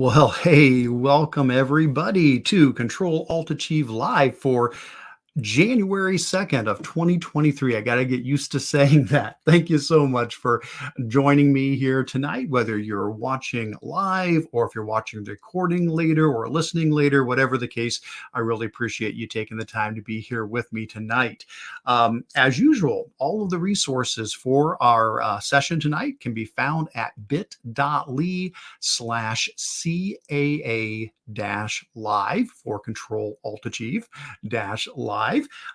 Well, hey, welcome everybody to Control Alt Achieve Live for January 2nd of 2023. I got to get used to saying that. Thank you so much for joining me here tonight, whether you're watching live or if you're watching the recording later or listening later, whatever the case. I really appreciate you taking the time to be here with me tonight. As usual, all of the resources for our session tonight can be found at bit.ly/CAA-live for Control Alt Achieve -live.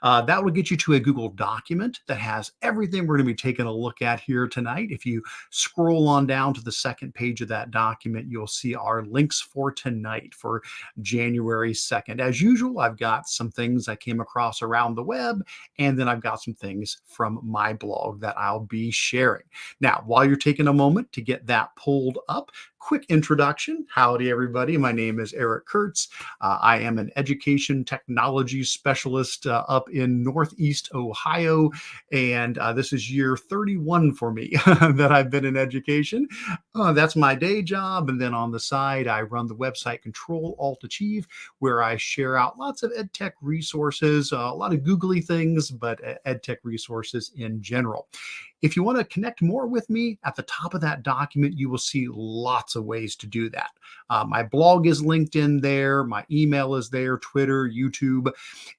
That will get you to a Google document that has everything we're going to be taking a look at here tonight. If you scroll on down to the second page of that document, you'll see our links for tonight for January 2nd. As usual, I've got some things I came across around the web, and then I've got some things from my blog that I'll be sharing. Now, while you're taking a moment to get that pulled up, quick introduction. Howdy, everybody. My name is Eric Kurtz. I am an education technology specialist up in Northeast Ohio, and this is year 31 for me that I've been in education. That's my day job, and then on the side, I run the website Control Alt Achieve, where I share out lots of EdTech resources, a lot of googly things, but EdTech resources in general. If you want to connect more with me, at the top of that document, you will see lots of ways to do that. My blog is linked in there. My email is there, Twitter, YouTube.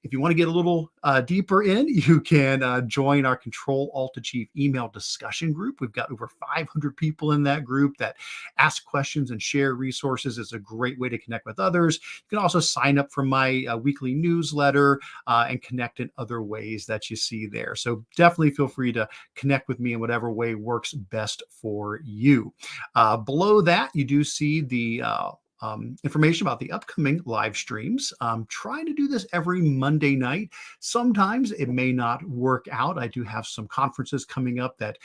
If you want to get a little deeper in, you can join our Control Alt Achieve email discussion group. We've got over 500 people in that group that ask questions and share resources. It's a great way to connect with others. You can also sign up for my weekly newsletter and connect in other ways that you see there. So definitely feel free to connect with me in whatever way works best for you. Below that, you do see the information about the upcoming live streams. I'm trying to do this every Monday night. Sometimes it may not work out. I do have some conferences coming up that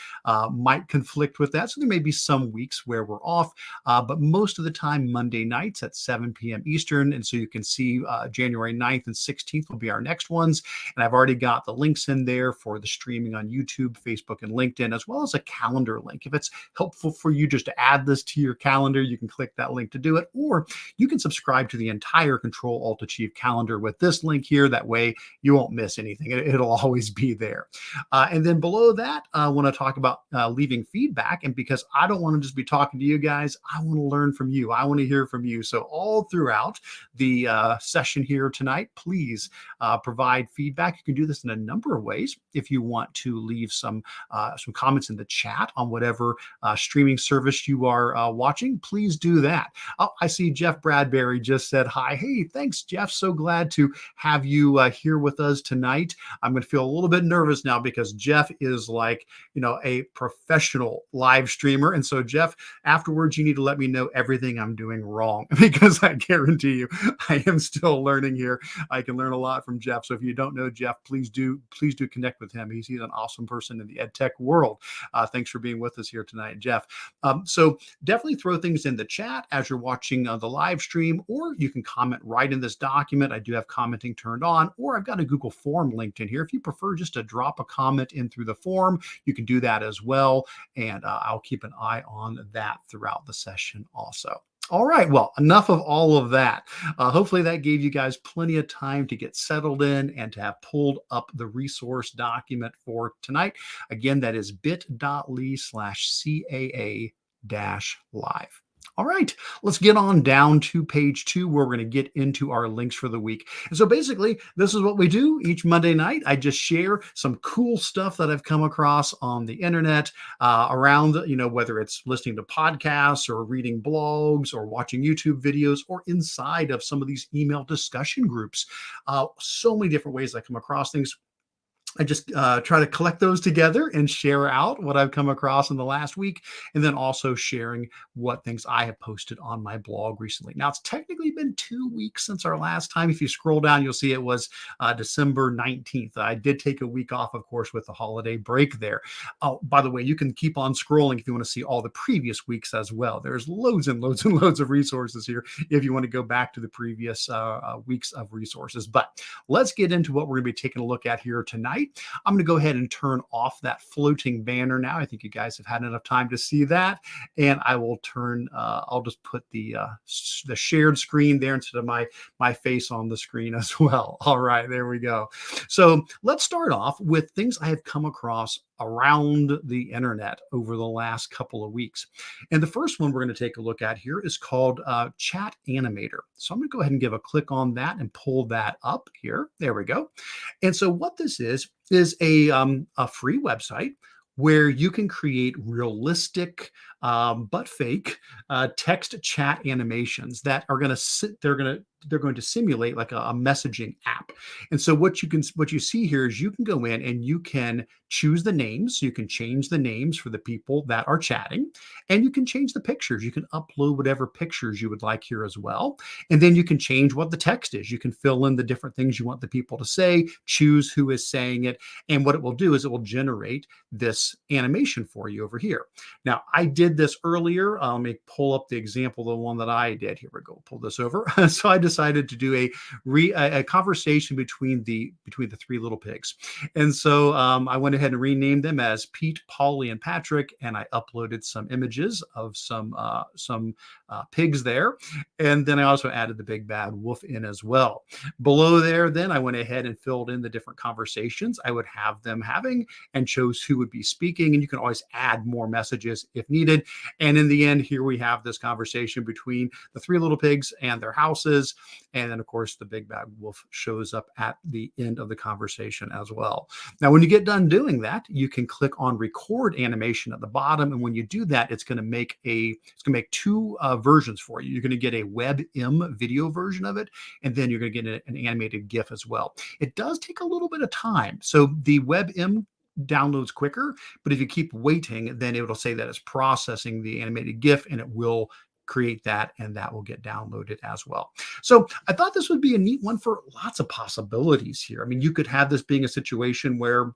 might conflict with that. So there may be some weeks where we're off, but most of the time Monday nights at 7 p.m. Eastern. And so you can see January 9th and 16th will be our next ones. And I've already got the links in there for the streaming on YouTube, Facebook, and LinkedIn, as well as a calendar link. If it's helpful for you just to add this to your calendar, you can click that link to do it. Or you can subscribe to the entire Control Alt Achieve calendar with this link here. That way you won't miss anything. It'll always be there. And then below that, I want to talk about leaving feedback. And because I don't want to just be talking to you guys, I want to learn from you. I want to hear from you. So all throughout the session here tonight, please provide feedback. You can do this in a number of ways. If you want to leave some comments in the chat on whatever streaming service you are watching, please do that. I see Jeff Bradbury just said hi. Hey, thanks, Jeff. So glad to have you here with us tonight. I'm going to feel a little bit nervous now because Jeff is like, a professional live streamer. And so, Jeff, afterwards, you need to let me know everything I'm doing wrong because I guarantee you I am still learning here. I can learn a lot from Jeff. So if you don't know Jeff, please do connect with him. He's an awesome person in the EdTech world. Thanks for being with us here tonight, Jeff. So definitely throw things in the chat as you're watching the live stream, or you can comment right in this document. I do have commenting turned on, or I've got a Google form linked in here. If you prefer just to drop a comment in through the form, you can do that as well. And I'll keep an eye on that throughout the session also. All right, well, enough of all of that. Hopefully that gave you guys plenty of time to get settled in and to have pulled up the resource document for tonight. Again, that is bit.ly/CAA-live. All right, let's get on down to page 2 where we're going to get into our links for the week. And so basically, this is what we do each Monday night. I just share some cool stuff that I've come across on the internet around, whether it's listening to podcasts or reading blogs or watching YouTube videos or inside of some of these email discussion groups. So many different ways I come across things. I just try to collect those together and share out what I've come across in the last week, and then also sharing what things I have posted on my blog recently. Now, it's technically been 2 weeks since our last time. If you scroll down, you'll see it was December 19th. I did take a week off, of course, with the holiday break there. Oh, by the way, you can keep on scrolling if you want to see all the previous weeks as well. There's loads and loads and loads of resources here if you want to go back to the previous weeks of resources. But let's get into what we're going to be taking a look at here tonight. tonight. I'm going to go ahead and turn off that floating banner now. I think you guys have had enough time to see that. And I will I'll just put the shared screen there instead of my face on the screen as well. All right, there we go. So let's start off with things I have come across around the internet over the last couple of weeks. And the first one we're going to take a look at here is called Chat Animator. So I'm going to go ahead and give a click on that and pull that up here. There we go. And so what this is a free website where you can create realistic but fake text chat animations that are going to they're going to simulate like a messaging app. And so what you see here is you can go in and you can choose the names. So you can change the names for the people that are chatting, and you can change the pictures. You can upload whatever pictures you would like here as well. And then you can change what the text is. You can fill in the different things you want the people to say, choose who is saying it. And what it will do is it will generate this animation for you over here. Now, I did this earlier. Let me pull up the example, the one that I did. Here we go. Pull this over. So I decided to do a conversation between the three little pigs. And so I went ahead and renamed them as Pete, Polly, and Patrick, and I uploaded some images of some pigs there. And then I also added the big bad wolf in as well. Below there, then I went ahead and filled in the different conversations I would have them having and chose who would be speaking. And you can always add more messages if needed. And in the end, here we have this conversation between the three little pigs and their houses. And then, of course, the big bad wolf shows up at the end of the conversation as well. Now, when you get done doing that, you can click on record animation at the bottom. And when you do that, it's going to make two versions for you. You're going to get a WebM video version of it, and then you're going to get an animated GIF as well. It does take a little bit of time. So the WebM downloads quicker, but if you keep waiting, then it will say that it's processing the animated GIF, and it will create that, and that will get downloaded as well. So I thought this would be a neat one for lots of possibilities here. I mean, you could have this being a situation where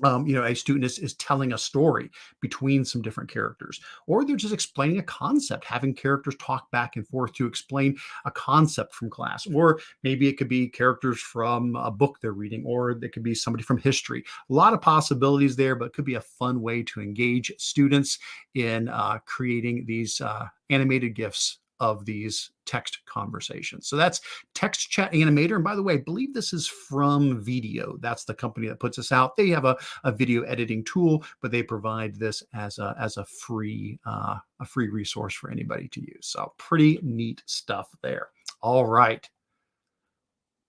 a student is telling a story between some different characters, or they're just explaining a concept, having characters talk back and forth to explain a concept from class, or maybe it could be characters from a book they're reading, or it could be somebody from history. A lot of possibilities there, but it could be a fun way to engage students in creating these animated GIFs of these text conversations. So that's Text Chat Animator. And by the way, I believe this is from Video. That's the company that puts this out. They have a video editing tool, but they provide this as a free resource for anybody to use. So pretty neat stuff there. All right.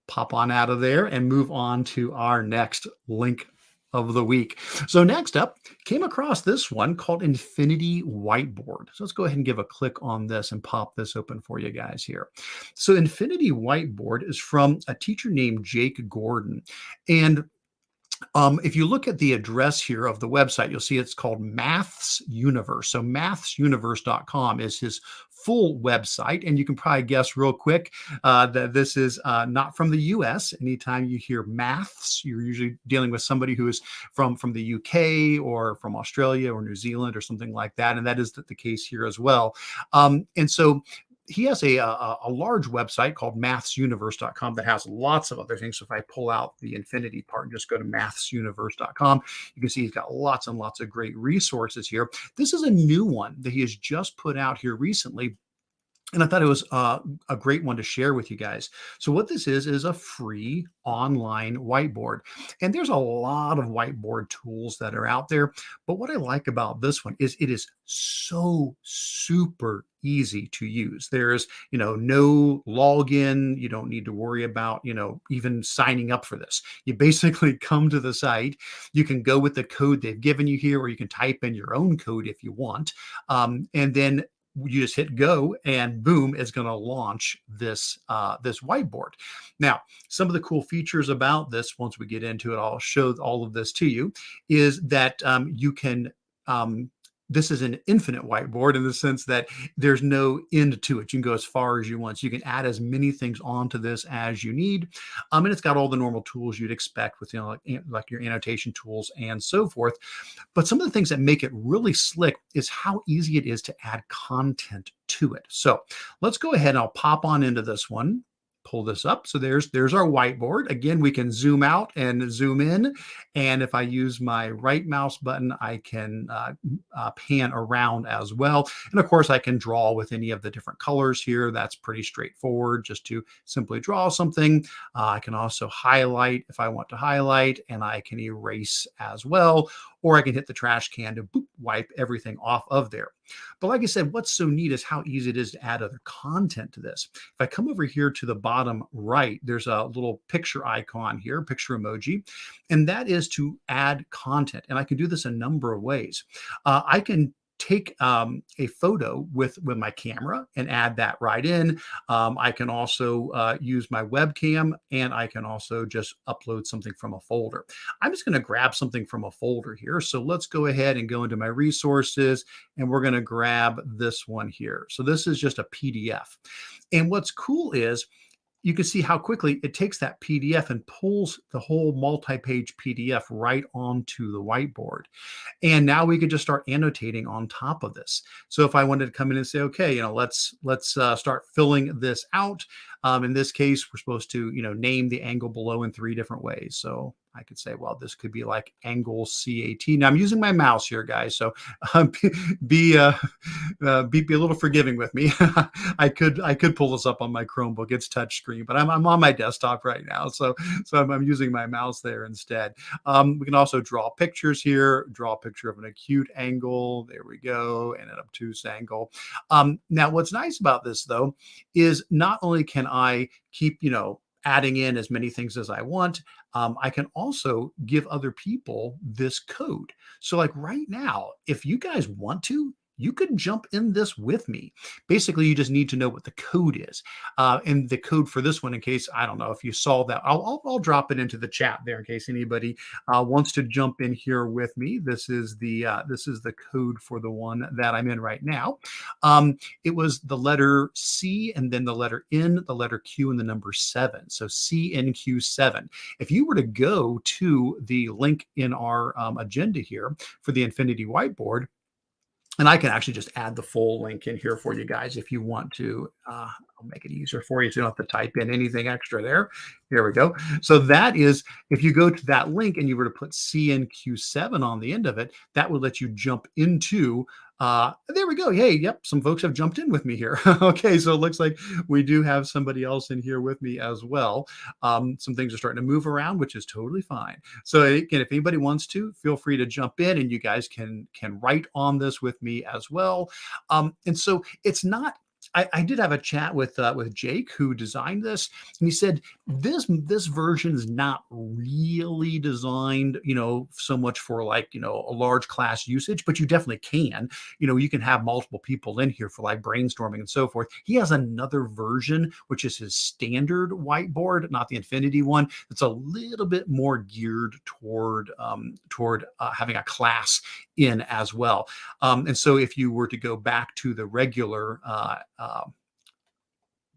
Pop on out of there and move on to our next link of the week. So next up, came across this one called Infinity Whiteboard. So let's go ahead and give a click on this and pop this open for you guys here. So Infinity Whiteboard is from a teacher named Jake Gordon. And if you look at the address here of the website, you'll see it's called Maths Universe. So mathsuniverse.com is his full website. And you can probably guess real quick that this is not from the US. Anytime you hear maths, you're usually dealing with somebody who is from the UK or from Australia or New Zealand or something like that. And that is the case here as well. And so he has a large website called mathsuniverse.com that has lots of other things. So if I pull out the infinity part and just go to mathsuniverse.com, you can see he's got lots and lots of great resources here. This is a new one that he has just put out here recently, and I thought it was a great one to share with you guys. So what this is a free online whiteboard. And there's a lot of whiteboard tools that are out there. But what I like about this one is it is so super easy to use. There's, no login. You don't need to worry about, even signing up for this. You basically come to the site. You can go with the code they've given you here, or you can type in your own code if you want. And then you just hit go, and boom, it's going to launch this whiteboard. Now, some of the cool features about this, once we get into it, I'll show all of this to you, is that you can this is an infinite whiteboard in the sense that there's no end to it. You can go as far as you want. So you can add as many things onto this as you need. And it's got all the normal tools you'd expect with, like your annotation tools and so forth. But some of the things that make it really slick is how easy it is to add content to it. So let's go ahead and I'll pop on into this one. pull this up. So there's our whiteboard. Again, we can zoom out and zoom in. And if I use my right mouse button, I can pan around as well. And of course, I can draw with any of the different colors here. That's pretty straightforward, just to simply draw something. I can also highlight if I want to highlight, and I can erase as well, or I can hit the trash can to boop, wipe everything off of there. But like I said, what's so neat is how easy it is to add other content to this. If I come over here to the bottom right, there's a little picture icon here, picture emoji, and that is to add content. And I can do this a number of ways. I can take a photo with my camera and add that right in. I can also use my webcam, and I can also just upload something from a folder. I'm just going to grab something from a folder here. So let's go ahead and go into my resources, and we're going to grab this one here. So this is just a PDF. And what's cool is you can see how quickly it takes that PDF and pulls the whole multi-page PDF right onto the whiteboard. And now we could just start annotating on top of this. So if I wanted to come in and say, okay, let's start filling this out. In this case, we're supposed to, name the angle below in 3 different ways. So I could say, well, this could be like angle CAT. Now I'm using my mouse here, guys, so be a little forgiving with me. I could pull this up on my Chromebook. It's touch screen, but I'm on my desktop right now, so I'm using my mouse there instead. We can also draw pictures here. Draw a picture of an acute angle. There we go, and an obtuse angle. Now, what's nice about this though is not only can I keep adding in as many things as I want, I can also give other people this code. So like right now, if you guys want to, you could jump in this with me. Basically, you just need to know what the code is. And the code for this one, in case, I don't know if you saw that, I'll drop it into the chat there in case anybody wants to jump in here with me. This is the code for the one that I'm in right now. It was the letter C and then the letter N, the letter Q, and the number 7. So CNQ7. If you were to go to the link in our agenda here for the Infinity Whiteboard, and I can actually just add the full link in here for you guys if you want to. I'll make it easier for you so you don't have to type in anything extra there. Here we go. So that is, if you go to that link and you were to put CNQ7 on the end of it, that would let you jump into, there we go. Hey, yep, some folks have jumped in with me here. Okay, so it looks like we do have somebody else in here with me as well. Some things are starting to move around, which is totally fine. So again, if anybody wants to, feel free to jump in, and you guys can write on this with me as well. And so it's not, I did have a chat with Jake, who designed this, and he said this version is not really designed, so much for like, a large class usage, but you definitely can. You can have multiple people in here for like brainstorming and so forth. He has another version, which is his standard whiteboard, not the Infinity one. It's a little bit more geared toward having a class in as well. And so if you were to go back to the regular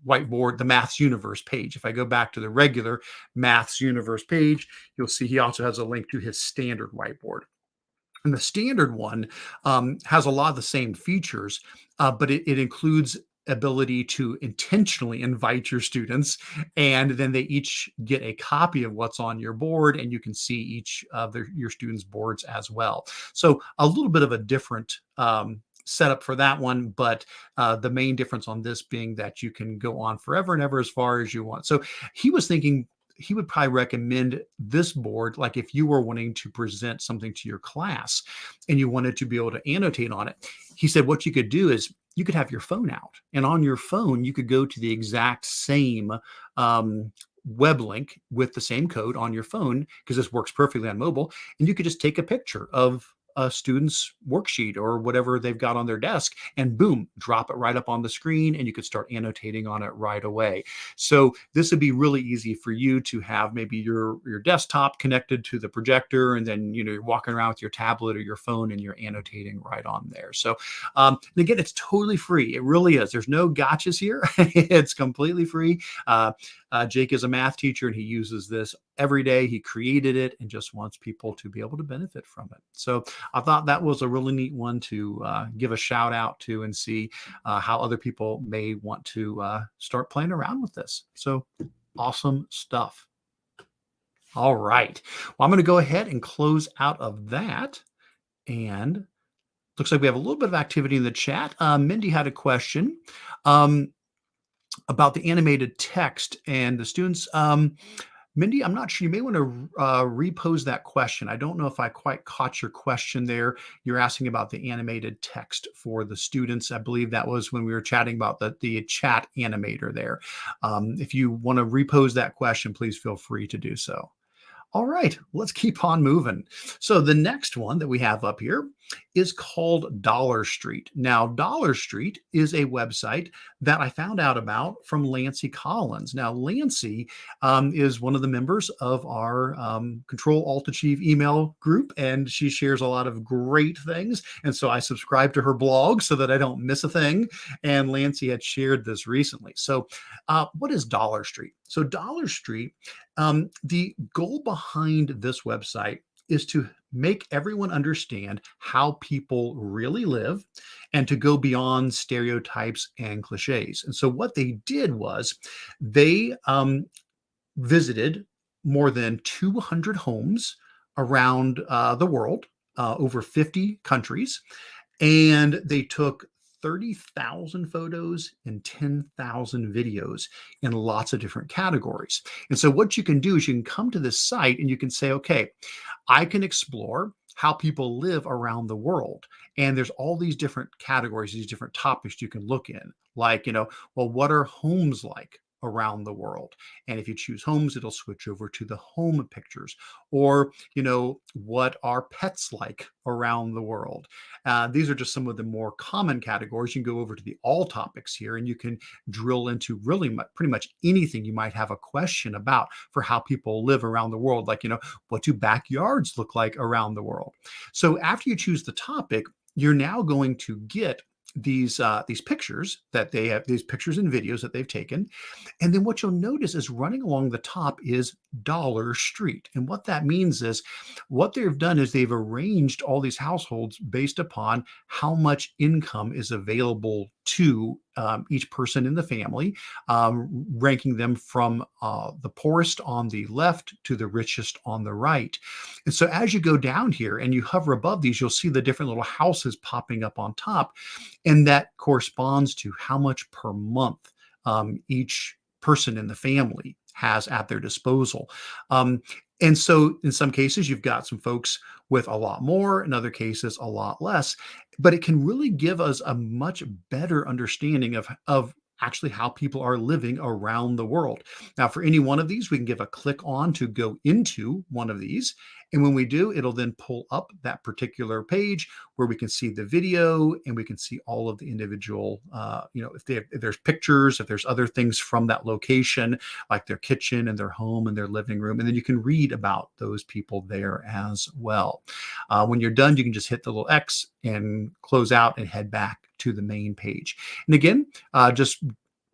whiteboard, the Maths Universe page, if I go back to the regular Maths Universe page, you'll see he also has a link to his standard whiteboard. And the standard one has a lot of the same features, but it includes ability to intentionally invite your students, and then they each get a copy of what's on your board, and you can see each of your students' boards as well. So a little bit of a different setup for that one, but the main difference on this being that you can go on forever and ever as far as you want. So he was thinking he would probably recommend this board, like if you were wanting to present something to your class and you wanted to be able to annotate on it. He said what you could do is you could have your phone out, and on your phone, you could go to the exact same web link with the same code on your phone, because this works perfectly on mobile, and you could just take a picture of a student's worksheet or whatever they've got on their desk, and boom, drop it right up on the screen, and you could start annotating on it right away. So this would be really easy for you to have maybe your desktop connected to the projector, and then you're walking around with your tablet or your phone and you're annotating right on there. So and again, it's totally free. It really is. There's no gotchas here. It's completely free. Jake is a math teacher, and he uses this every day. He created it and just wants people to be able to benefit from it. So I thought that was a really neat one to give a shout out to and see how other people may want to start playing around with this. So awesome stuff. All right. Well, I'm going to go ahead and close out of that. And looks like we have a little bit of activity in the chat. Mindy had a question about the animated text and the students. Mindy, I'm not sure. You may want to repose that question. I don't know if I quite caught your question there. You're asking about the animated text for the students. I believe that was when we were chatting about the chat animator there. If you want to repose that question, please feel free to do so. All right, let's keep on moving. So the next one that we have up here is called Dollar Street. Now, Dollar Street is a website that I found out about from Lancy Collins. Now, Lancy is one of the members of our Control-Alt-Achieve email group, and she shares a lot of great things. And so I subscribe to her blog so that I don't miss a thing. And Lancy had shared this recently. So what is Dollar Street? So Dollar Street, the goal behind this website is to make everyone understand how people really live and to go beyond stereotypes and cliches. And so what they did was they visited more than 200 homes around the world, over 50 countries, and they took 30,000 photos and 10,000 videos in lots of different categories. And so what you can do is you can come to this site and you can say, okay, I can explore how people live around the world. And there's all these different categories, these different topics you can look in, like, well, what are homes like around the world? And if you choose homes, it'll switch over to the home pictures. Or, what are pets like around the world? These are just some of the more common categories. You can go over to the all topics here and you can drill into really pretty much anything you might have a question about for how people live around the world. Like, what do backyards look like around the world? So after you choose the topic, you're now going to get these pictures that they have, these pictures and videos that they've taken. And then what you'll notice is running along the top is Dollar Street. And what that means is what they've done is they've arranged all these households based upon how much income is available to each person in the family, ranking them from the poorest on the left to the richest on the right. And so as you go down here and you hover above these, you'll see the different little houses popping up on top. And that corresponds to how much per month each person in the family has at their disposal. And so in some cases, you've got some folks with a lot more, in other cases, a lot less, but it can really give us a much better understanding of actually how people are living around the world. Now, for any one of these, we can give a click on to go into one of these. And when we do, it'll then pull up that particular page where we can see the video and we can see all of the individual, if there's pictures, if there's other things from that location, like their kitchen and their home and their living room. And then you can read about those people there as well. When you're done, you can just hit the little X and close out and head back to the main page. And again, just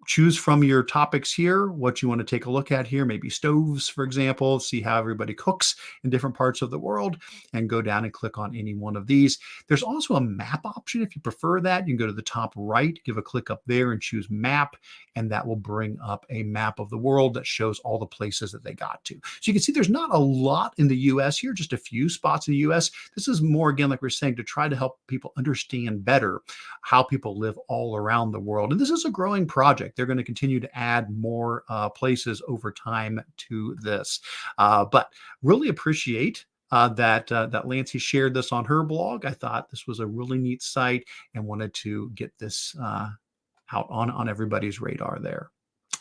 choose from your topics here what you want to take a look at here, maybe stoves, for example, see how everybody cooks in different parts of the world, and go down and click on any one of these. There's also a map option if you prefer that. You can go to the top right, give a click up there and choose map, and that will bring up a map of the world that shows all the places that they got to. So you can see there's not a lot in the US here, just a few spots in the US. This is more, again, like we're saying, to try to help people understand better how people live all around the world. And this is a growing project. They're going to continue to add more places over time to this. But really appreciate that Lancy shared this on her blog. I thought this was a really neat site and wanted to get this out on everybody's radar there.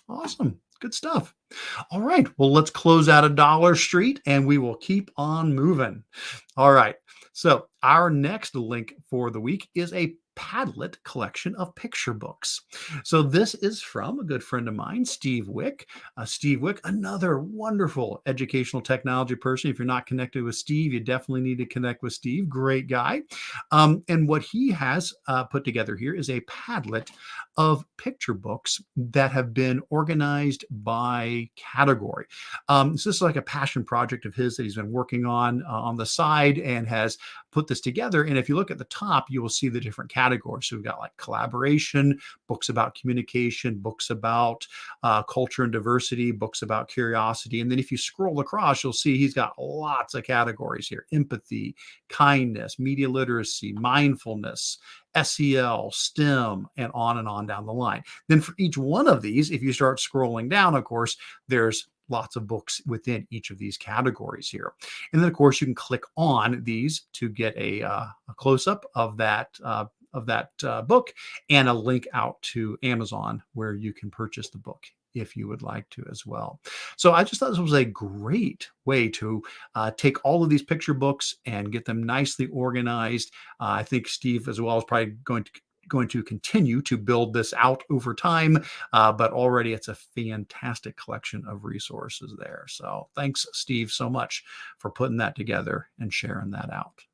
Awesome. Good stuff. All right. Well, let's close out of Dollar Street and we will keep on moving. All right. So our next link for the week is a Padlet collection of picture books. So this is from a good friend of mine, Steve Wick. Steve Wick, another wonderful educational technology person. If you're not connected with Steve, you definitely need to connect with Steve. Great guy. And what he has put together here is a Padlet of picture books that have been organized by category. So this is like a passion project of his that he's been working on the side and has put this together. And if you look at the top, you will see the different categories. So we've got like collaboration, books about communication, books about culture and diversity, books about curiosity. And then if you scroll across, you'll see he's got lots of categories here: empathy, kindness, media literacy, mindfulness, SEL, STEM, and on down the line. Then for each one of these, if you start scrolling down, of course, there's lots of books within each of these categories here. And then, of course, you can click on these to get a close-up of that book and a link out to Amazon where you can purchase the book if you would like to as well. So I just thought this was a great way to take all of these picture books and get them nicely organized. I think Steve as well is probably going to continue to build this out over time, but already it's a fantastic collection of resources there. So thanks, Steve, so much for putting that together and sharing that out.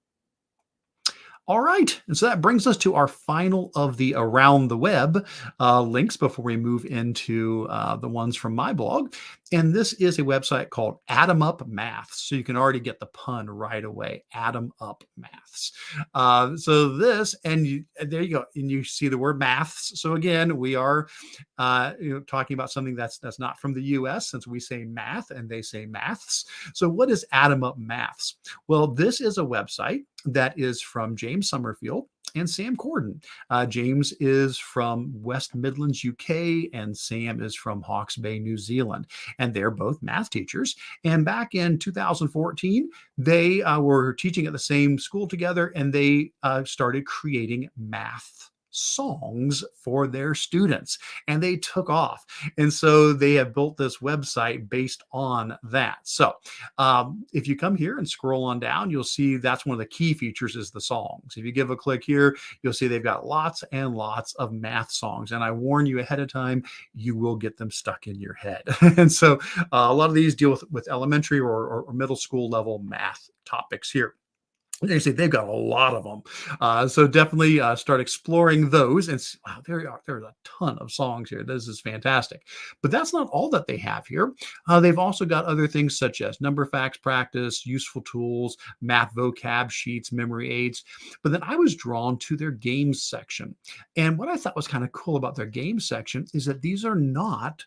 All right, and so that brings us to our final of the Around the Web links before we move into the ones from my blog. And this is a website called Atom Up Maths. So you can already get the pun right away, Atom Up Maths. So this, and there you go, and you see the word maths. So again, we are talking about something that's not from the US, since we say math and they say maths. So what is Atom Up Maths? Well, this is a website that is from James Summerfield and Sam Corden. James is from West Midlands, UK, and Sam is from Hawke's Bay, New Zealand. And they're both math teachers. And back in 2014, they were teaching at the same school together, and they started creating math songs for their students, and they took off. And so they have built this website based on that. So if you come here and scroll on down, you'll see that's one of the key features is the songs. If you give a click here, you'll see they've got lots and lots of math songs. And I warn you ahead of time, you will get them stuck in your head. And so a lot of these deal with elementary or middle school level math topics here. They say they've got a lot of them. So definitely start exploring those. And wow, there's a ton of songs here. This is fantastic. But that's not all that they have here. They've also got other things such as number facts practice, useful tools, math vocab sheets, memory aids. But then I was drawn to their games section. And what I thought was kind of cool about their games section is that these are not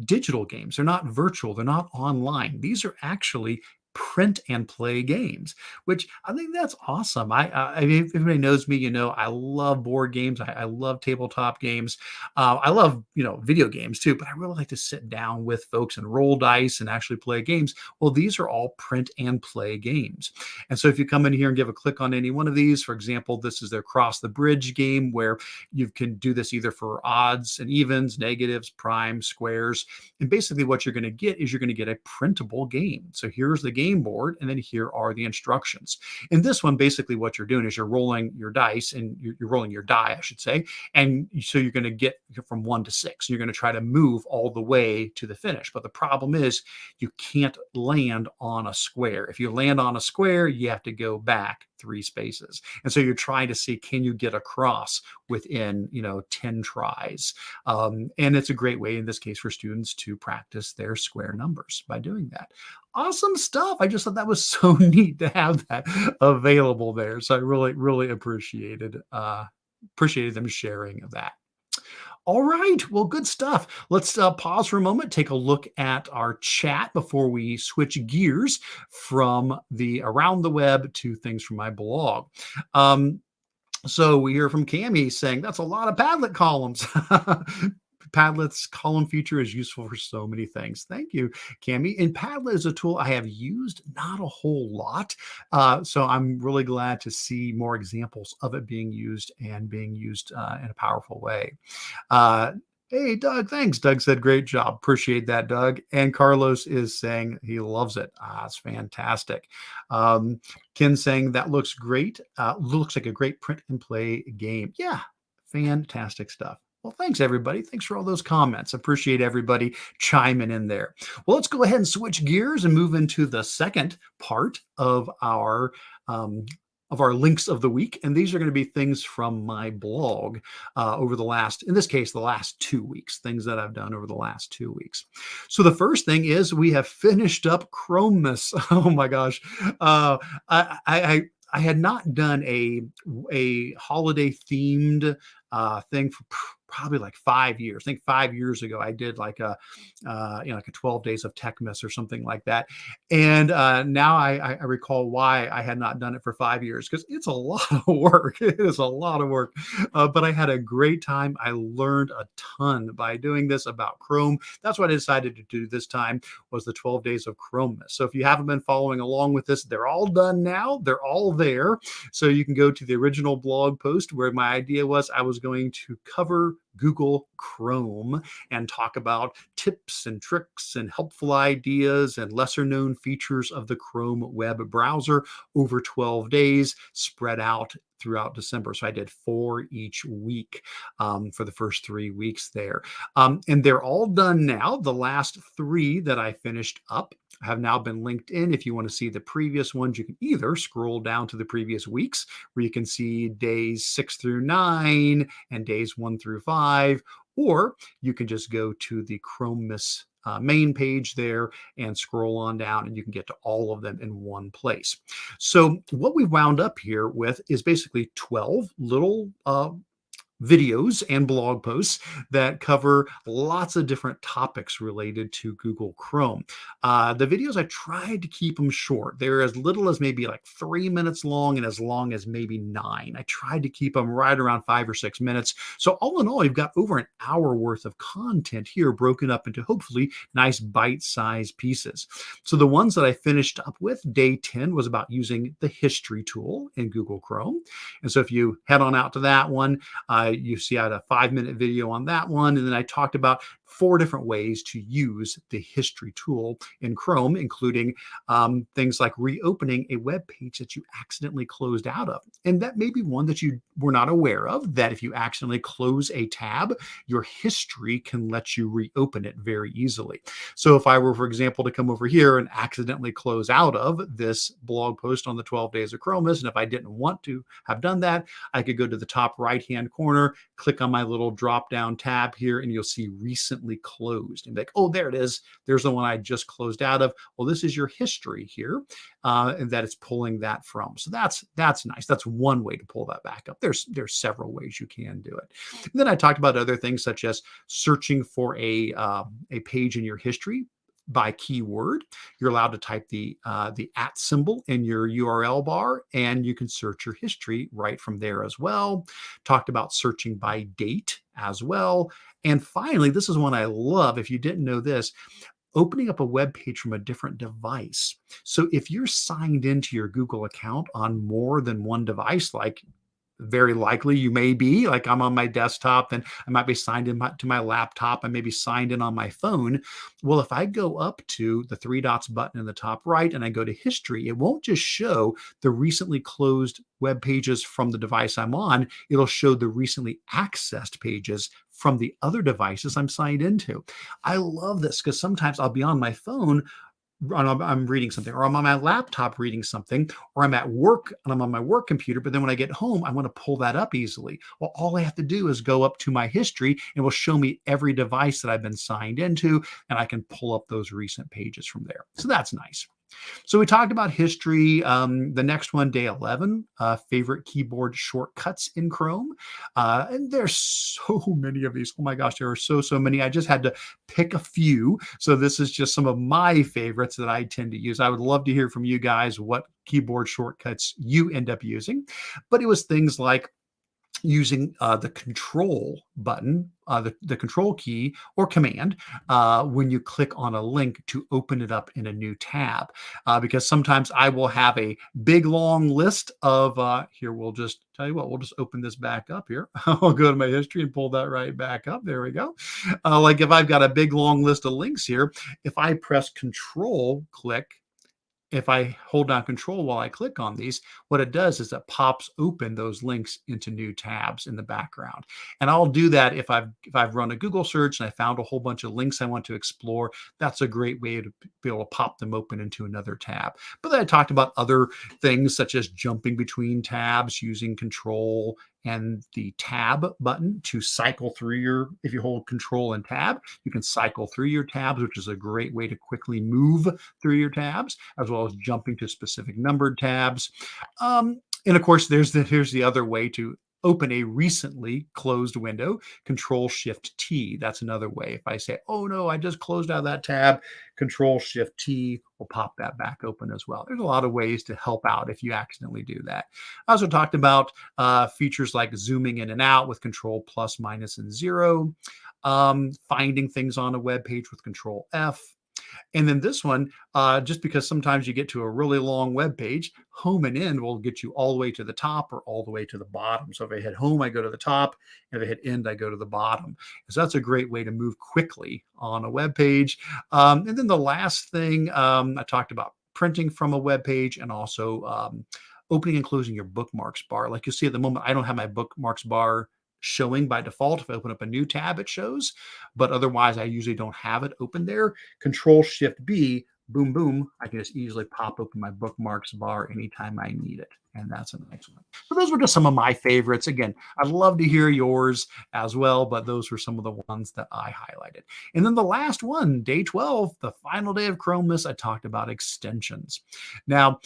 digital games. They're not virtual. They're not online. These are actually print and play games, which I think that's awesome. I mean, if anybody knows me, I love board games. I love tabletop games. I love, video games too, but I really like to sit down with folks and roll dice and actually play games. Well, these are all print and play games. And so if you come in here and give a click on any one of these, for example, this is their Cross the Bridge game where you can do this either for odds and evens, negatives, primes, squares. And basically what you're going to get is you're going to get a printable game. So here's the game board, and then here are the instructions. In this one, basically what you're doing is you're rolling your dice, and you're rolling your die, I should say. And so you're going to get from 1 to 6. You're going to try to move all the way to the finish. But the problem is you can't land on a square. If you land on a square, you have to go back 3 spaces. And so you're trying to see, can you get across within, 10 tries? And it's a great way, in this case, for students to practice their square numbers by doing that. Awesome stuff. I just thought that was so neat to have that available there. So I really, really appreciated them sharing that. All right. Well, good stuff. Let's pause for a moment, take a look at our chat before we switch gears from the Around the Web to things from my blog. So we hear from Cami saying that's a lot of Padlet columns. Padlet's column feature is useful for so many things. Thank you, Cami. And Padlet is a tool I have used, not a whole lot. So I'm really glad to see more examples of it being used and being used in a powerful way. Hey, Doug, thanks. Doug said, great job. Appreciate that, Doug. And Carlos is saying he loves it. It's fantastic. Um, Ken saying that looks great. Looks like a great print and play game. Yeah, fantastic stuff. Well, thanks, everybody. Thanks for all those comments. Appreciate everybody chiming in there. Well, let's go ahead and switch gears and move into the second part um, of our links of the week. And these are going to be things from my blog over the last, in this case, the last 2 weeks, things that I've done over the last 2 weeks. So the first thing is we have finished up Chromus. Oh my gosh. I had not done a holiday themed thing for probably like 5 years. I think 5 years ago I did like like a 12 days of Techmas or something like that. And now I recall why I had not done it for 5 years, because it's a lot of work. It is a lot of work. But I had a great time. I learned a ton by doing this about Chrome. That's what I decided to do this time, was the 12 days of Chromeness. So if you haven't been following along with this, they're all done now. They're all there. So you can go to the original blog post where my idea was I was going to cover Google Chrome and talk about tips and tricks and helpful ideas and lesser known features of the Chrome web browser over 12 days spread out throughout December. So I did 4 each week for the first 3 weeks there. And they're all done now. The last 3 that I finished up have now been linked in. If you want to see the previous ones, you can either scroll down to the previous weeks where you can see days 6 through 9 and days 1 through 5, or you can just go to the Chromeness main page there and scroll on down, and you can get to all of them in one place. So what we wound up here with is basically 12 little videos and blog posts that cover lots of different topics related to Google Chrome. The videos, I tried to keep them short. They're as little as maybe like 3 minutes long and as long as maybe 9. I tried to keep them right around 5 or 6 minutes. So all in all, you've got over an hour worth of content here broken up into hopefully nice bite-sized pieces. So the ones that I finished up with, day 10 was about using the history tool in Google Chrome. And so if you head on out to that one, you see I had a 5-minute video on that one. And then I talked about 4 different ways to use the history tool in Chrome, including things like reopening a web page that you accidentally closed out of. And that may be one that you were not aware of, that if you accidentally close a tab, your history can let you reopen it very easily. So if I were, for example, to come over here and accidentally close out of this blog post on the 12 days of Chromeness, and if I didn't want to have done that, I could go to the top right-hand corner, click on my little drop-down tab here, and you'll see recently closed. And be like, oh, there it is. There's the one I just closed out of. Well, this is your history here, and that it's pulling that from. So that's nice. That's one way to pull that back up. There's several ways you can do it. And then I talked about other things such as searching for a page in your history by keyword. You're allowed to type the @ symbol in your URL bar, and you can search your history right from there as well. Talked about searching by date as well. And finally, this is one I love. If you didn't know this, opening up a web page from a different device. So if you're signed into your Google account on more than one device, like very likely you may be, like I'm on my desktop and I might be signed in to my laptop. I may be signed in on my phone. Well, if I go up to the 3 dots button in the top right and I go to history, it won't just show the recently closed web pages from the device I'm on. It'll show the recently accessed pages from the other devices I'm signed into. I love this because sometimes I'll be on my phone and I'm reading something, or I'm on my laptop reading something, or I'm at work and I'm on my work computer. But then when I get home, I want to pull that up easily. Well, all I have to do is go up to my history and it will show me every device that I've been signed into, and I can pull up those recent pages from there. So that's nice. So we talked about history. The next one, day 11, favorite keyboard shortcuts in Chrome. And there's so many of these. Oh my gosh, there are so many. I just had to pick a few. So this is just some of my favorites that I tend to use. I would love to hear from you guys what keyboard shortcuts you end up using. But it was things like using the control button, the control key or command when you click on a link to open it up in a new tab. Because sometimes I will have a big long list of, here, we'll just tell you what, we'll just open this back up here. I'll go to my history and pull that right back up. There we go. Like if I've got a big long list of links here, if I press control click, if I hold down control while I click on these, what it does is it pops open those links into new tabs in the background. And I'll do that if I've run a Google search and I found a whole bunch of links I want to explore. That's a great way to be able to pop them open into another tab. But then I talked about other things such as jumping between tabs using control and the tab button to cycle through your, if you hold control and tab, you can cycle through your tabs, which is a great way to quickly move through your tabs, as well as jumping to specific numbered tabs. And of course, here's the other way to open a recently closed window, Control Shift T. That's another way. If I say, oh no, I just closed out of that tab, Control Shift T will pop that back open as well. There's a lot of ways to help out if you accidentally do that. I also talked about features like zooming in and out with Control plus, minus, and 0, finding things on a web page with Control F. And then this one, just because sometimes you get to a really long web page, home and end will get you all the way to the top or all the way to the bottom. So if I hit home, I go to the top. If I hit end, I go to the bottom. So that's a great way to move quickly on a web page. And then the last thing I talked about printing from a web page and also opening and closing your bookmarks bar. Like you see at the moment, I don't have my bookmarks bar showing by default. If I open up a new tab, it shows, but otherwise I usually don't have it open there. Control Shift B, boom, boom. I can just easily pop open my bookmarks bar anytime I need it. And that's a nice one. So those were just some of my favorites. Again, I'd love to hear yours as well, but those were some of the ones that I highlighted. And then the last one, day 12, the final day of Chromeless, I talked about extensions. Now,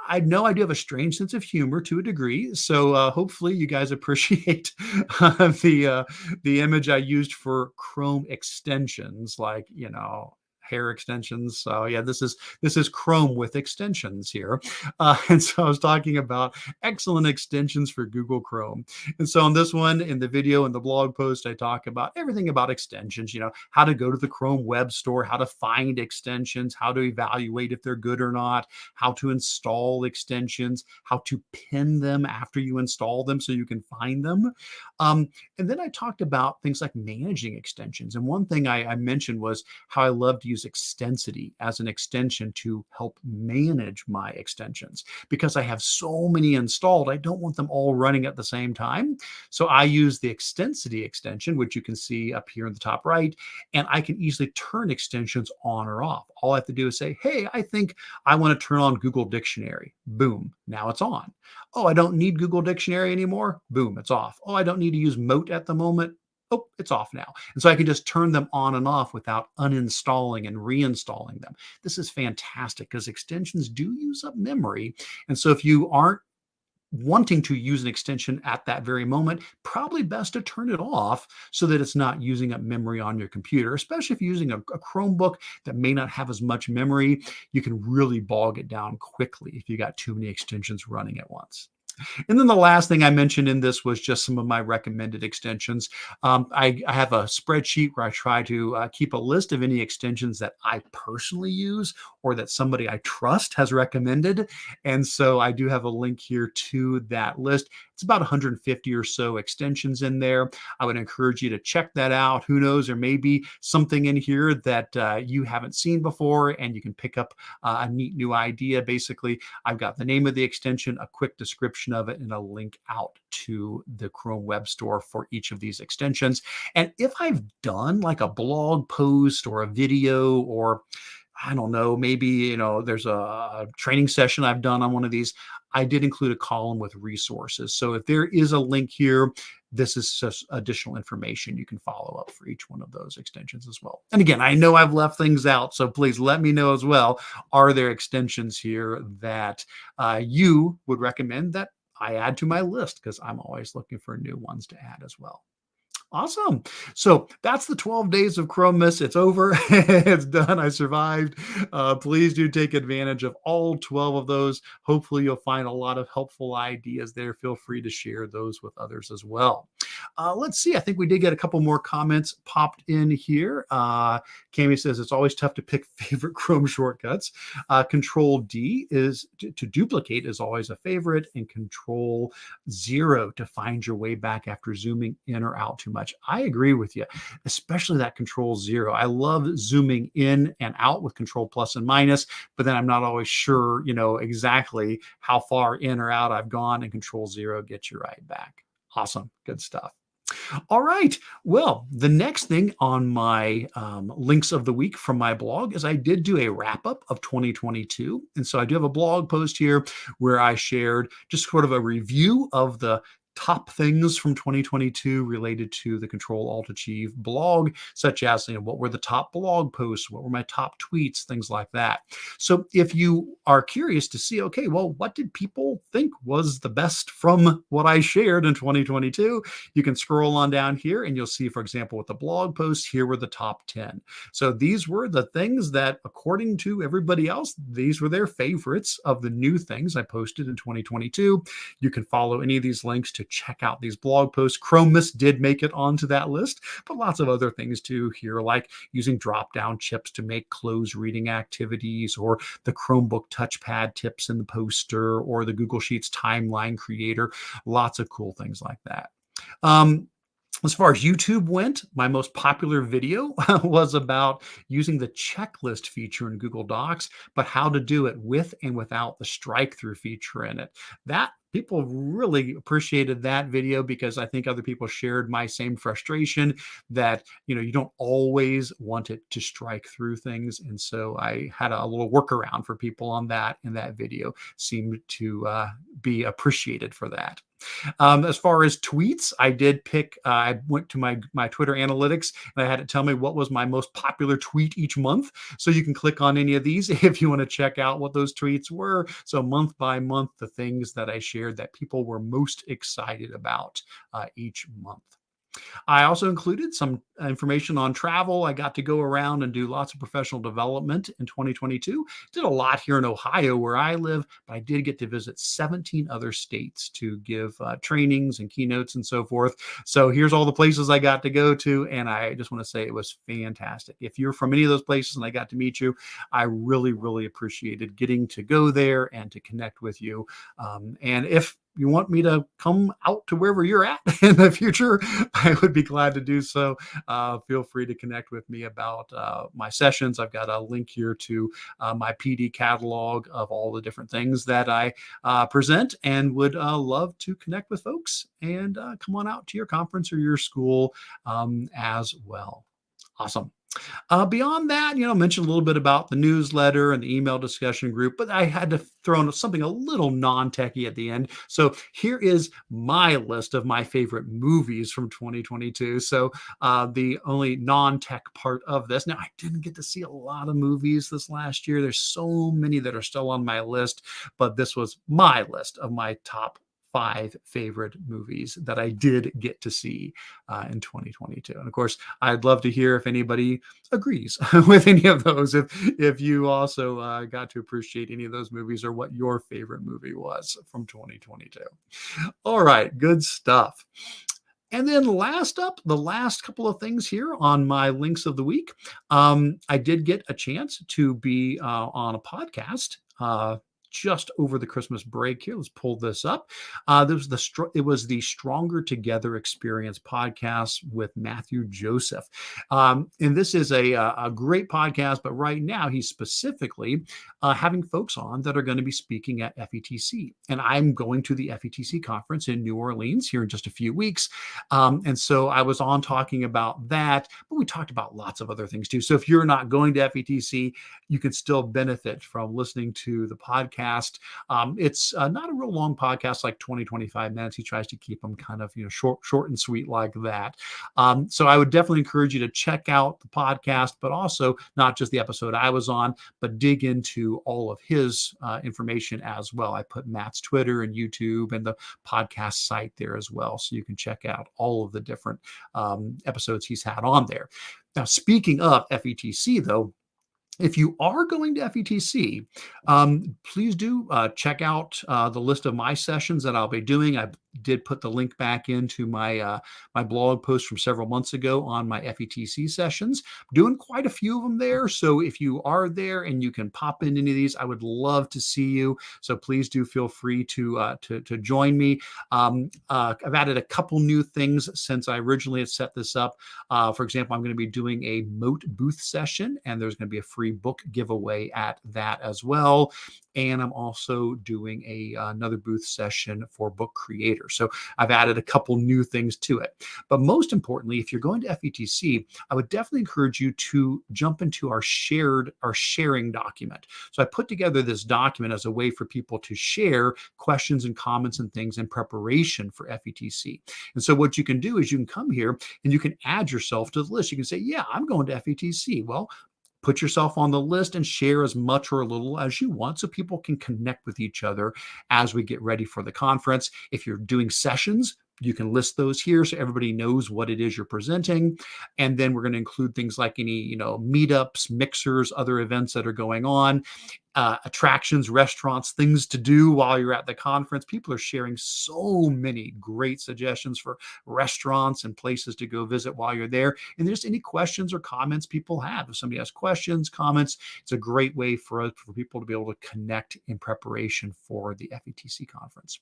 I know I do have a strange sense of humor to a degree, so hopefully you guys appreciate the image I used for Chrome extensions, like, you know, hair extensions. So yeah, this is Chrome with extensions here. And so I was talking about excellent extensions for Google Chrome. And so on this one, in the video and the blog post, I talk about everything about extensions, you know, how to go to the Chrome web store, how to find extensions, how to evaluate if they're good or not, how to install extensions, how to pin them after you install them so you can find them. And then I talked about things like managing extensions. And one thing I mentioned was how I love to use Extensity as an extension to help manage my extensions. Because I have so many installed, I don't want them all running at the same time. So I use the Extensity extension, which you can see up here in the top right, and I can easily turn extensions on or off. All I have to do is say, hey, I think I want to turn on Google Dictionary. Boom, now it's on. Oh, I don't need Google Dictionary anymore. Boom, it's off. Oh, I don't need to use Moat at the moment. Oh, it's off now. And so I can just turn them on and off without uninstalling and reinstalling them. This is fantastic because extensions do use up memory. And so if you aren't wanting to use an extension at that very moment, probably best to turn it off so that it's not using up memory on your computer, especially if you're using a Chromebook that may not have as much memory. You can really bog it down quickly if you got too many extensions running at once. And then the last thing I mentioned in this was just some of my recommended extensions. I have a spreadsheet where I try to keep a list of any extensions that I personally use or that somebody I trust has recommended. And so I do have a link here to that list. It's about 150 or so extensions in there. I would encourage you to check that out. Who knows, there may be something in here that you haven't seen before and you can pick up a neat new idea. Basically, I've got the name of the extension, a quick description of it, and a link out to the Chrome Web Store for each of these extensions. And if I've done like a blog post or a video or I don't know, maybe, you know, there's a training session I've done on one of these, I did include a column with resources. So if there is a link here, this is just additional information you can follow up for each one of those extensions as well. And again, I know I've left things out, so please let me know as well. Are there extensions here that you would recommend that I add to my list? Because I'm always looking for new ones to add as well. Awesome. So that's the 12 days of Chromis. It's over. It's done. I survived. Please do take advantage of all 12 of those. Hopefully, you'll find a lot of helpful ideas there. Feel free to share those with others as well. Let's see. I think we did get a couple more comments popped in here. Cami says it's always tough to pick favorite Chrome shortcuts. Control D is to duplicate is always a favorite, and Control 0 to find your way back after zooming in or out too much. I agree with you, especially that Control 0. I love zooming in and out with Control plus and minus, but then I'm not always sure, exactly how far in or out I've gone, and Control 0 gets you right back. Awesome. Good stuff. All right. Well, the next thing on my links of the week from my blog is I did do a wrap up of 2022. And so I do have a blog post here where I shared just sort of a review of the top things from 2022 related to the Control Alt Achieve blog, such as what were the top blog posts, what were my top tweets, things like that. So if you are curious to see, okay, well, what did people think was the best from what I shared in 2022, you can scroll on down here and you'll see, for example, with the blog posts, here were the top 10. So these were the things that, according to everybody else, these were their favorites of the new things I posted in 2022. You can follow any of these links to check out these blog posts. Chromis did make it onto that list, but lots of other things too here, like using drop-down chips to make closed reading activities, or the Chromebook touchpad tips in the poster, or the Google Sheets timeline creator. Lots of cool things like that. As far as YouTube went, my most popular video was about using the checklist feature in Google Docs, but how to do it with and without the strike-through feature in it. That people really appreciated that video, because I think other people shared my same frustration that, you don't always want it to strike through things. And so I had a little workaround for people on that, and that video seemed to be appreciated for that. As far as tweets, I did pick, I went to my Twitter analytics and I had it tell me what was my most popular tweet each month. So you can click on any of these if you want to check out what those tweets were. So month by month, the things that I shared that people were most excited about each month. I also included some information on travel. I got to go around and do lots of professional development in 2022. Did a lot here in Ohio where I live, but I did get to visit 17 other states to give trainings and keynotes and so forth. So here's all the places I got to go to, and I just want to say it was fantastic. If you're from any of those places and I got to meet you, I really, really appreciated getting to go there and to connect with you. And if you want me to come out to wherever you're at in the future, I would be glad to do so. Feel free to connect with me about my sessions. I've got a link here to my PD catalog of all the different things that I present, and would love to connect with folks and come on out to your conference or your school as well. Awesome. Beyond that, mention a little bit about the newsletter and the email discussion group, but I had to throw in something a little non-techy at the end. So here is my list of my favorite movies from 2022. So the only non-tech part of this. Now, I didn't get to see a lot of movies this last year. There's so many that are still on my list, but this was my list of my top 5 favorite movies that I did get to see in 2022. And of course, I'd love to hear if anybody agrees with any of those, if you also got to appreciate any of those movies, or what your favorite movie was from 2022. All right, good stuff. And then last up, the last couple of things here on my links of the week. I did get a chance to be on a podcast just over the Christmas break here. Let's pull this up. It was the Stronger Together Experience podcast with Matthew Joseph. And this is a great podcast, but right now he's specifically having folks on that are going to be speaking at FETC. And I'm going to the FETC conference in New Orleans here in just a few weeks. And so I was on talking about that, but we talked about lots of other things too. So if you're not going to FETC, you can still benefit from listening to the podcast podcast. It's not a real long podcast, like 20, 25 minutes. He tries to keep them kind of, short and sweet like that. So I would definitely encourage you to check out the podcast, but also not just the episode I was on, but dig into all of his information as well. I put Matt's Twitter and YouTube and the podcast site there as well, so you can check out all of the different episodes he's had on there. Now, speaking of FETC, though, if you are going to FETC, please do check out the list of my sessions that I'll be doing. I did put the link back into my my blog post from several months ago on my FETC sessions. I'm doing quite a few of them there. So if you are there and you can pop in any of these, I would love to see you. So please do feel free to join me. I've added a couple new things since I originally had set this up. For example, I'm going to be doing a Moat booth session, and there's going to be a free book giveaway at that as well. And I'm also doing another booth session for book creators. So I've added a couple new things to it. But most importantly, if you're going to FETC, I would definitely encourage you to jump into our sharing document. So I put together this document as a way for people to share questions and comments and things in preparation for FETC. And so what you can do is you can come here and you can add yourself to the list. You can say, yeah, I'm going to FETC. Well, put yourself on the list and share as much or a little as you want so people can connect with each other as we get ready for the conference. If you're doing sessions, you can list those here so everybody knows what it is you're presenting. And then we're going to include things like any, meetups, mixers, other events that are going on, attractions, restaurants, things to do while you're at the conference. People are sharing so many great suggestions for restaurants and places to go visit while you're there. And there's any questions or comments people have. If somebody has questions, comments, it's a great way for people to be able to connect in preparation for the FETC conference.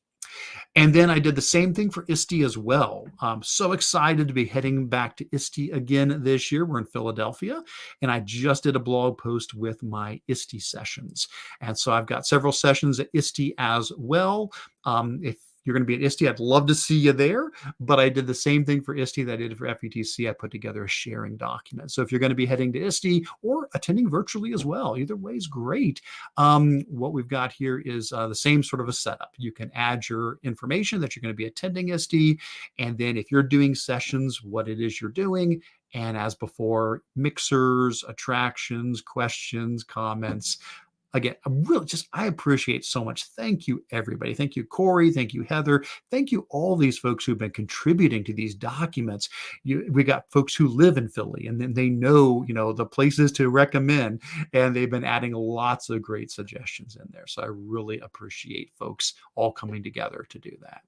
And then I did the same thing for ISTE as well. I'm so excited to be heading back to ISTE again this year. We're in Philadelphia, and I just did a blog post with my ISTE sessions. And so I've got several sessions at ISTE as well. If you're going to be at ISTE, I'd love to see you there. But I did the same thing for ISTE that I did for FETC. I put together a sharing document. So if you're going to be heading to ISTE or attending virtually as well, either way is great. What we've got here is the same sort of a setup. You can add your information that you're going to be attending ISTE. And then if you're doing sessions, what it is you're doing. And as before, mixers, attractions, questions, comments. Again, I appreciate so much. Thank you, everybody. Thank you, Corey. Thank you, Heather. Thank you, all these folks who've been contributing to these documents. We got folks who live in Philly, and then they know, the places to recommend, and they've been adding lots of great suggestions in there. So I really appreciate folks all coming together to do that.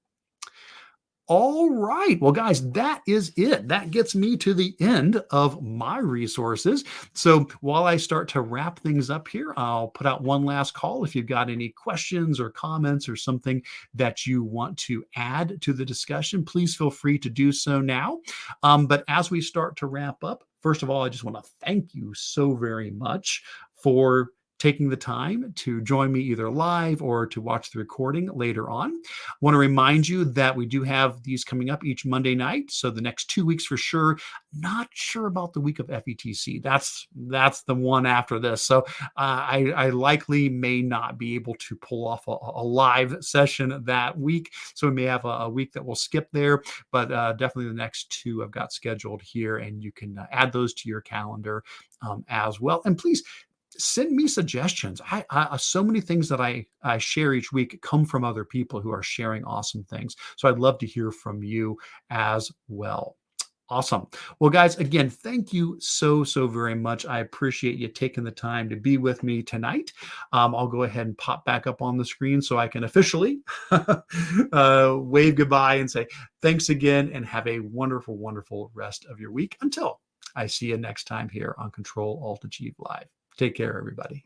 All right. Well, guys, that is it. That gets me to the end of my resources. So while I start to wrap things up here, I'll put out one last call. If you've got any questions or comments or something that you want to add to the discussion, please feel free to do so now. But as we start to wrap up, first of all, I just want to thank you so very much for taking the time to join me either live or to watch the recording later on. I want to remind you that we do have these coming up each Monday night. So the next 2 weeks for sure. Not sure about the week of FETC. That's the one after this. So I likely may not be able to pull off a live session that week. So we may have a week that we'll skip there, but definitely the next 2 I've got scheduled here, and you can add those to your calendar as well. And please, send me suggestions. So many things that I share each week come from other people who are sharing awesome things. So I'd love to hear from you as well. Awesome. Well, guys, again, thank you so very much. I appreciate you taking the time to be with me tonight. I'll go ahead and pop back up on the screen so I can officially wave goodbye and say thanks again, and have a wonderful, wonderful rest of your week until I see you next time here on Control Alt Achieve Live. Take care, everybody.